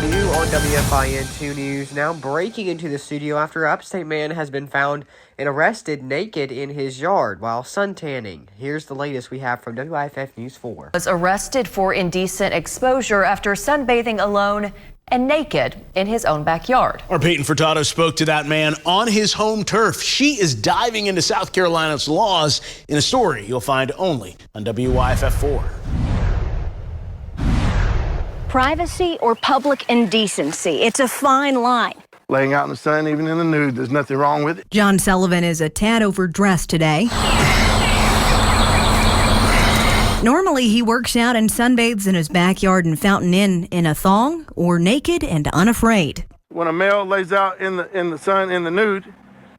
new on WFIN 2 News. Now breaking into the studio after an upstate man has been found and arrested naked in his yard while suntanning. Here's the latest we have from WIFF News 4. Was arrested for indecent exposure after sunbathing alone and naked in his own backyard. Our Peyton Furtado spoke to that man on his home turf. She is diving into South Carolina's laws in a story you'll find only on WYFF 4. Privacy or public indecency. It's a fine line. Laying out in the sun, even in the nude, there's nothing wrong with it. John Sullivan is a tad overdressed today. Normally, he works out and sunbathes in his backyard and Fountain Inn in a thong or naked and unafraid. When a male lays out in the sun, in the nude,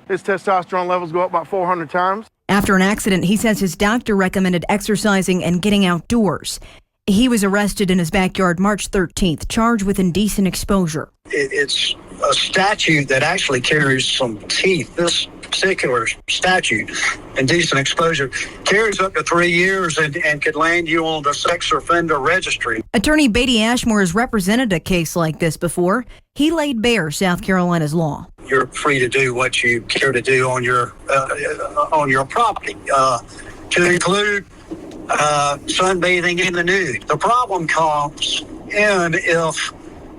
his testosterone levels go up about 400 times. After an accident, he says his doctor recommended exercising and getting outdoors. He was arrested in his backyard March 13th, charged with indecent exposure. It's a statute that actually carries some teeth. This particular statute, indecent exposure, carries up to 3 years and could land you on the sex offender registry. Attorney Beatty Ashmore has represented a case like this before. He laid bare South Carolina's law. You're free to do what you care to do on your property, to include sunbathing in the nude. The problem comes in if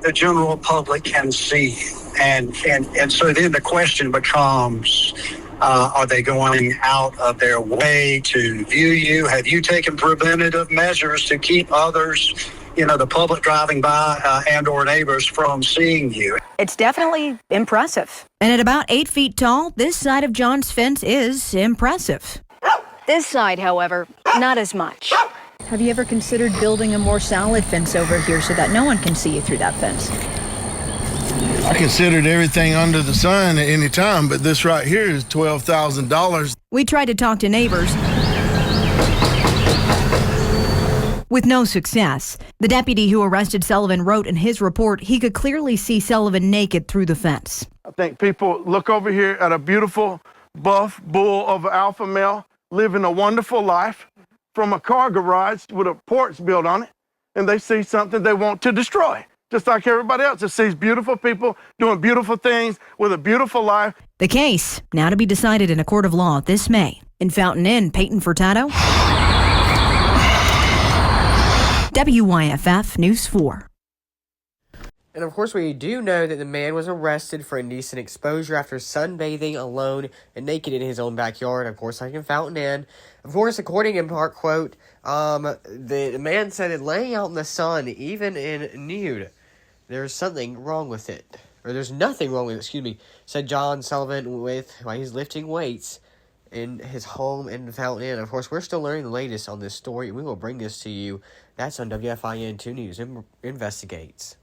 the general public can see, and so then the question becomes, are they going out of their way to view you? Have you taken preventative measures to keep others, the public driving by and or neighbors from seeing you? It's definitely impressive. And at about 8 feet tall, this side of John's fence is impressive. This side, however, not as much. Have you ever considered building a more solid fence over here so that no one can see you through that fence? I considered everything under the sun at any time, but this right here is $12,000. We tried to talk to neighbors with no success. The deputy who arrested Sullivan wrote in his report he could clearly see Sullivan naked through the fence. I think people look over here at a beautiful buff bull of an alpha male living a wonderful life from a car garage with a porch built on it, and they see something they want to destroy. Just like everybody else that sees beautiful people doing beautiful things with a beautiful life. The case now to be decided in a court of law this May. In Fountain Inn, Peyton Furtado, WYFF News 4. And of course, we do know that the man was arrested for indecent exposure after sunbathing alone and naked in his own backyard. Of course, like in Fountain Inn. Of course, according in part quote, the man said that laying out in the sun, even in nude, there's something wrong with it. Or there's nothing wrong with it, said John Sullivan while he's lifting weights in his home in Fountain Inn. Of course, we're still learning the latest on this story. We will bring this to you. That's on WFIN 2 News Investigates.